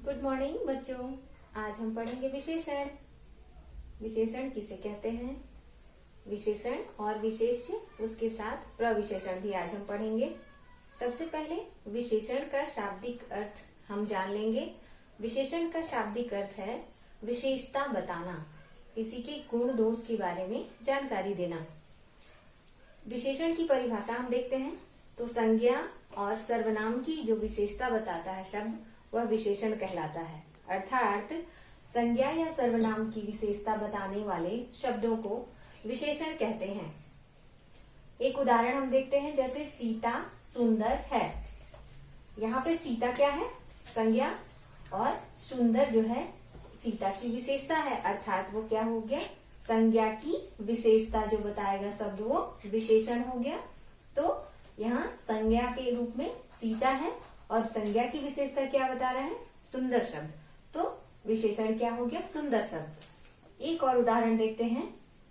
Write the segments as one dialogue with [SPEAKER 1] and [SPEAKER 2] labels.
[SPEAKER 1] Good morning बच्चों। आज हम पढ़ेंगे विशेषण। विशेषण किसे कहते हैं? विशेषण और विशेष्य, उसके साथ प्रविशेषण भी आज हम पढ़ेंगे। सबसे पहले विशेषण का शाब्दिक अर्थ हम जान लेंगे। विशेषण का शाब्दिक अर्थ है विशेषता बताना, किसी के गुण दोष के बारे में जानकारी देना। विशेषण की परिभाषा हम देखते हैं तो संज्ञा और सर्वनाम की जो विशेषता बताता है शब्द, वह विशेषण कहलाता है। अर्थात संज्ञा या सर्वनाम की विशेषता बताने वाले शब्दों को विशेषण कहते हैं। एक उदाहरण हम देखते हैं, जैसे सीता सुंदर है। यहाँ पे सीता क्या है? संज्ञा, और सुंदर जो है सीता की विशेषता है। अर्थात वो क्या हो गया? संज्ञा की विशेषता जो बताएगा शब्द वो विशेषण हो गया। तो यहाँ संज्ञा के रूप में सीता है और संज्ञा की विशेषता क्या बता रहा है? सुंदर शब्द। तो विशेषण क्या हो गया? सुंदर शब्द। एक और उदाहरण देखते हैं,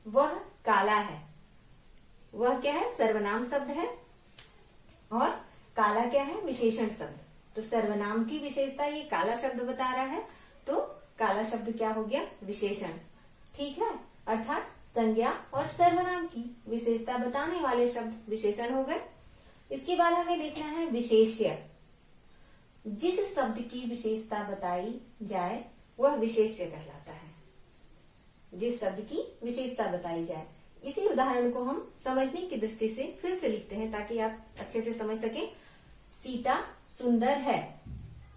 [SPEAKER 1] वह काला है। वह क्या है? सर्वनाम शब्द है और काला क्या है? विशेषण शब्द। तो सर्वनाम की विशेषता ये काला शब्द बता रहा है, तो काला शब्द क्या हो गया? विशेषण। ठीक है, अर्थात संज्ञा और सर्वनाम की विशेषता बताने वाले शब्द विशेषण हो गए। इसके बाद हमें देखना है विशेष्य। जिस शब्द की विशेषता बताई जाए वह विशेष्य कहलाता है। जिस शब्द की विशेषता बताई जाए। इसी उदाहरण को हम समझने की दृष्टि से फिर से लिखते हैं ताकि आप अच्छे से समझ सकें। सीता सुंदर है।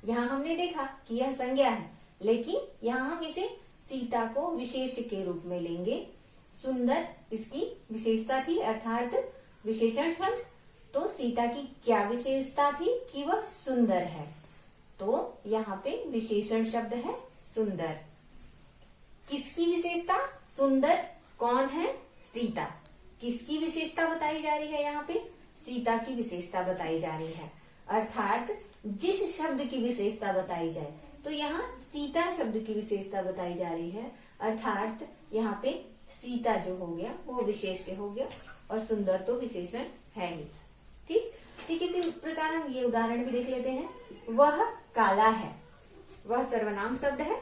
[SPEAKER 1] यहाँ हमने देखा कि यह संज्ञा है, लेकिन यहाँ हम इसे सीता को विशेष्य के रूप में लेंगे। सुंदर इसकी विशेषता थी, अर्थात विशेषण शब्द। तो सीता की क्या विशेषता थी? कि वह सुंदर है। तो यहाँ पे विशेषण शब्द है सुंदर। किसकी विशेषता? सुंदर कौन है? सीता। किसकी विशेषता बताई जा रही है? यहाँ पे सीता की विशेषता बताई जा रही है। अर्थात जिस शब्द की विशेषता बताई जाए, तो यहाँ सीता शब्द की विशेषता बताई जा रही है। अर्थात यहाँ पे सीता जो हो गया वो विशेष्य हो गया और सुंदर तो विशेषण है ही। ठीक इसी प्रकार हम ये उदाहरण भी देख लेते हैं। वह काला है। वह सर्वनाम शब्द है,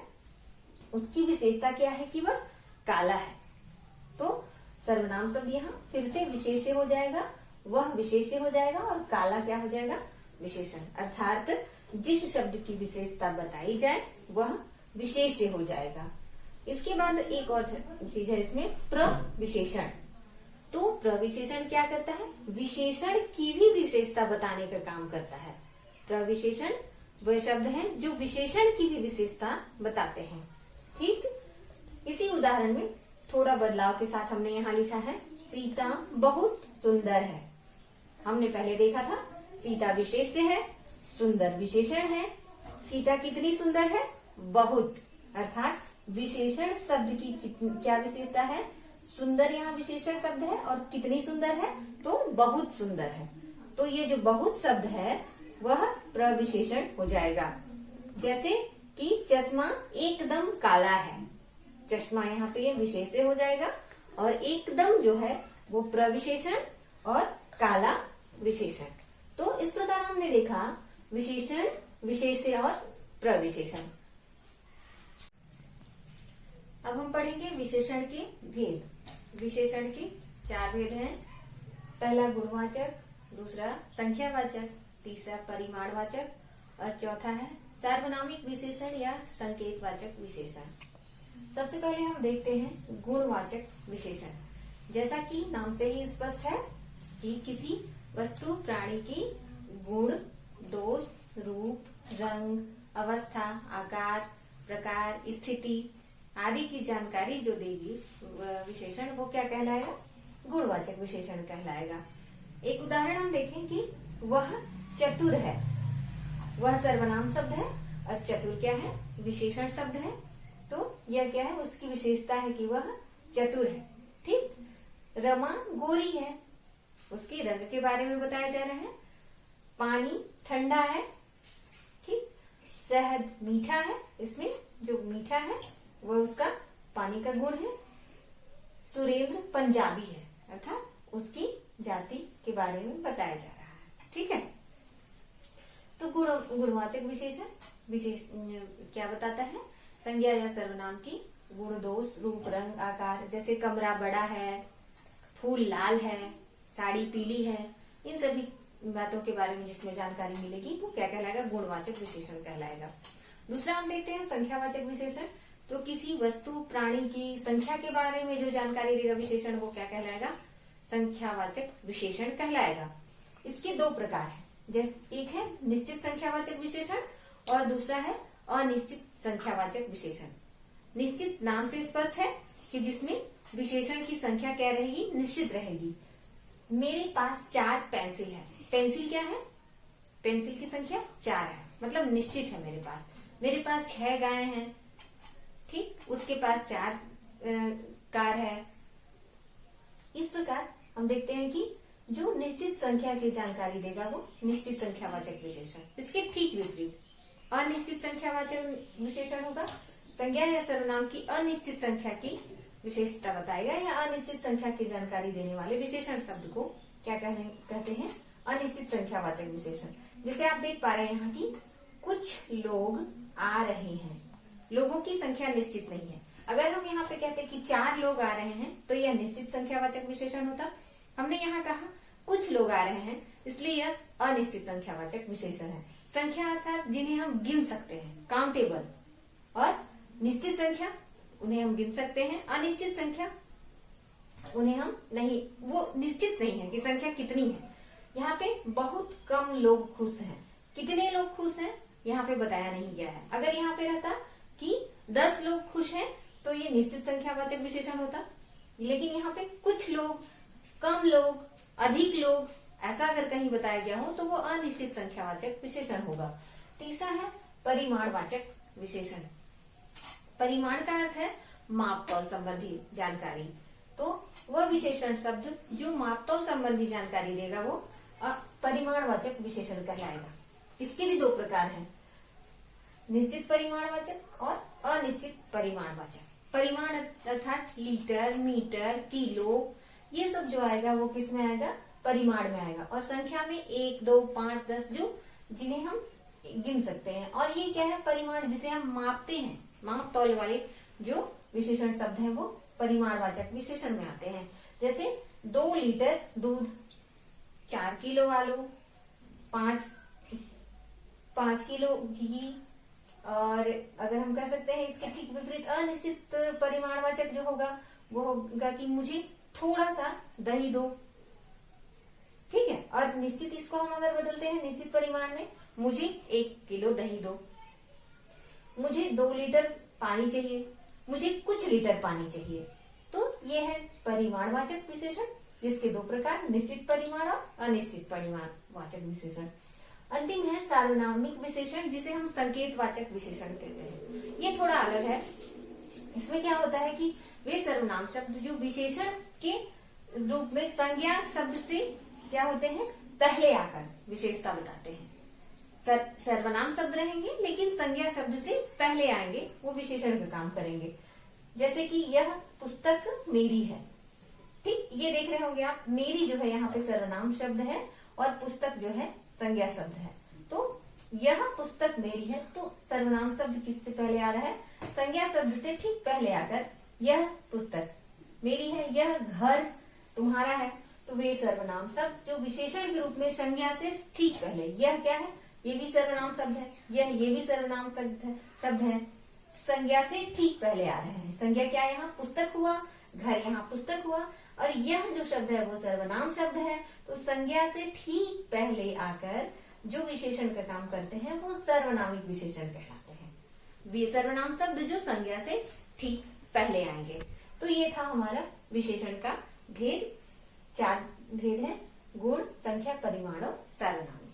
[SPEAKER 1] उसकी विशेषता क्या है? कि वह काला है। तो सर्वनाम शब्द यहाँ फिर से विशेष्य हो जाएगा, वह विशेष्य हो जाएगा और काला क्या हो जाएगा? विशेषण। अर्थात जिस शब्द की विशेषता बताई जाए वह विशेष्य हो जाएगा। इसके बाद एक और चीज है इसमें, प्रविशेषण। तो प्रविशेषण क्या करता है? विशेषण की भी विशेषता बताने का काम करता है। प्रविशेषण वह शब्द हैं जो विशेषण की भी विशेषता बताते हैं। ठीक, इसी उदाहरण में थोड़ा बदलाव के साथ हमने यहाँ लिखा है, सीता बहुत सुंदर है। हमने पहले देखा था सीता विशेष्य है, सुंदर विशेषण है। सीता कितनी सुंदर है? बहुत। अर्थात विशेषण शब्द की क्या विशेषता है? सुंदर यहाँ विशेषण शब्द है और कितनी सुंदर है? तो बहुत सुंदर है। तो ये जो बहुत शब्द है वह प्रविशेषण हो जाएगा। जैसे कि चश्मा एकदम काला है। चश्मा यहाँ पे विशेष्य हो जाएगा और एकदम जो है वो प्रविशेषण और काला विशेषण। तो इस प्रकार हमने देखा विशेषण, विशेष्य और प्रविशेषण। अब हम पढ़ेंगे विशेषण के भेद। विशेषण के 4 भेद हैं। पहला गुणवाचक, दूसरा संख्यावाचक, तीसरा परिमाणवाचक और चौथा है सार्वनामिक विशेषण या संकेतवाचक विशेषण। सबसे पहले हम देखते हैं गुणवाचक विशेषण। जैसा कि नाम से ही स्पष्ट है कि किसी वस्तु प्राणी की गुण, दोष, रूप, रंग, अवस्था, आकार, प्रकार, स्थिति आदि की जानकारी जो देगी विशेषण, वो क्या कहलाएगा? गुणवाचक विशेषण कहलाएगा। एक उदाहरण हम देखें कि वह चतुर है। वह सर्वनाम शब्द है और चतुर क्या है? विशेषण शब्द है। तो यह क्या है? उसकी विशेषता है कि वह चतुर है। ठीक, रमा गोरी है, उसके रंग के बारे में बताया जा रहा है। पानी ठंडा है। ठीक, शहद मीठा है, इसमें जो मीठा है वह उसका पानी का गुण है। सुरेंद्र पंजाबी है, अर्थात उसकी जाति के बारे में बताया जा रहा है। ठीक है, तो गुणवाचक विशेषण विशेष क्या बताता है, संज्ञा या सर्वनाम की गुण दोष, रूप रंग आकार, जैसे कमरा बड़ा है, फूल लाल है, साड़ी पीली है, इन सभी बातों के बारे में जिसमें जानकारी मिलेगी वो क्या कहलाएगा, गुणवाचक विशेषण कहलाएगा। दूसरा हम देखते हैं संख्यावाचक विशेषण। तो किसी वस्तु प्राणी की संख्या के बारे में जो जानकारी देगा विशेषण वो क्या कहलाएगा, संख्यावाचक विशेषण कहलाएगा। इसके दो प्रकार हैं, जैसे एक है निश्चित संख्यावाचक विशेषण और दूसरा है अनिश्चित संख्यावाचक विशेषण। निश्चित नाम से स्पष्ट है कि जिसमें विशेषण की संख्या क्या रहेगी, निश्चित रहेगी। मेरे पास 4 पेंसिल है। पेंसिल क्या है, पेंसिल की संख्या 4 है, मतलब निश्चित है मेरे पास। मेरे पास 6 गाय हैं, ठीक, उसके पास 4 कार है। इस प्रकार हम देखते हैं कि जो निश्चित संख्या की जानकारी देगा वो निश्चित संख्यावाचक विशेषण। इसके ठीक विपरीत अनिश्चित संख्यावाचक विशेषण होगा, संज्ञा या सर्वनाम की अनिश्चित संख्या की विशेषता बताएगा या अनिश्चित संख्या की जानकारी देने वाले विशेषण शब्द को क्या कहते हैं, अनिश्चित संख्यावाचक विशेषण। जैसे आप देख पा रहे हैं यहाँ की कुछ लोग आ रहे हैं, लोगों की संख्या निश्चित नहीं है। अगर हम यहाँ पे कहते हैं कि 4 लोग आ रहे हैं तो यह निश्चित संख्यावाचक विशेषण होता। हमने यहाँ कहा कुछ लोग आ रहे हैं, इसलिए यह अनिश्चित संख्यावाचक विशेषण है। संख्या अर्थात जिन्हें हम गिन सकते हैं, काउंटेबल, और निश्चित संख्या उन्हें हम गिन सकते हैं, अनिश्चित संख्या उन्हें हम नहीं, वो निश्चित नहीं है कि संख्या कितनी है। यहाँ पे बहुत कम लोग खुश हैं, कितने लोग खुश हैं यहाँ पे बताया नहीं गया है। अगर यहाँ पे रहता कि 10 लोग खुश हैं तो ये निश्चित संख्यावाचक विशेषण होता, लेकिन यहाँ पे कुछ लोग, कम लोग, अधिक लोग, ऐसा अगर कहीं बताया गया हो तो वो अनिश्चित संख्यावाचक विशेषण होगा। तीसरा है परिमाणवाचक विशेषण। परिमाण का अर्थ है मापतौल संबंधी जानकारी। तो वह विशेषण शब्द जो मापतौल संबंधी जानकारी देगा वो परिमाणवाचक विशेषण कहलाएगा। इसके भी दो प्रकार हैं, निश्चित परिमाणवाचक और अनिश्चित परिमाणवाचक। परिमाण अर्थात लीटर, मीटर, किलो, ये सब जो आएगा वो किस में आएगा, परिमाण में आएगा। और संख्या में 1, 2, 5, 10 जो जिन्हें हम गिन सकते हैं। और ये क्या है, परिमाण जिसे हम मापते हैं, माप तौल वाले जो विशेषण शब्द हैं वो परिमाणवाचक विशेषण में आते हैं। जैसे 2 लीटर दूध, 4 किलो आलू, 5 किलो घी। और अगर हम कह सकते हैं इसके ठीक विपरीत अनिश्चित परिमाणवाचक जो होगा वो होगा कि मुझे थोड़ा सा दही दो, ठीक है। और निश्चित इसको हम अगर बदलते हैं निश्चित परिमाण में, मुझे 1 किलो दही दो, मुझे 2 लीटर पानी चाहिए, मुझे कुछ लीटर पानी चाहिए। तो ये है परिमाणवाचक विशेषण, जिसके दो प्रकार, निश्चित परिमाण और अनिश्चित परिमाणवाचक विशेषण। अंतिम है सार्वनामिक विशेषण, जिसे हम संकेतवाचक विशेषण कहते हैं। ये थोड़ा अलग है। इसमें क्या होता है कि वे सर्वनाम शब्द जो विशेषण के रूप में संज्ञा शब्द से क्या होते हैं, पहले आकर विशेषता बताते हैं। सर्वनाम शब्द रहेंगे लेकिन संज्ञा शब्द से पहले आएंगे, वो विशेषण का काम करेंगे। जैसे कि यह पुस्तक मेरी है, ठीक, ये देख रहे होंगे आप, मेरी जो है यहाँ पे सर्वनाम शब्द है और पुस्तक जो है संज्ञा शब्द है। तो यह पुस्तक मेरी है, तो सर्वनाम शब्द किससे पहले आ रहा है, संज्ञा शब्द से ठीक पहले आकर यह पुस्तक मेरी है, यह घर तुम्हारा है। तो वे सर्वनाम शब्द जो विशेषण के रूप में संज्ञा से ठीक पहले, यह क्या है, ये भी सर्वनाम शब्द है, ये भी सर्वनाम शब्द है, संज्ञा से ठीक पहले आ रहे हैं। संज्ञा क्या है, यहाँ पुस्तक हुआ, घर यहाँ पुस्तक हुआ, और यह जो शब्द है वो सर्वनाम शब्द है। तो संज्ञा से ठीक पहले आकर जो विशेषण का काम करते हैं वो सर्वनामिक विशेषण कहलाते हैं। वे सर्वनाम शब्द जो संज्ञा से ठीक पहले आएंगे। तो ये था हमारा विशेषण का भेद। 4 भेद है, गुण, संख्या, परिमाण और सर्वनाम।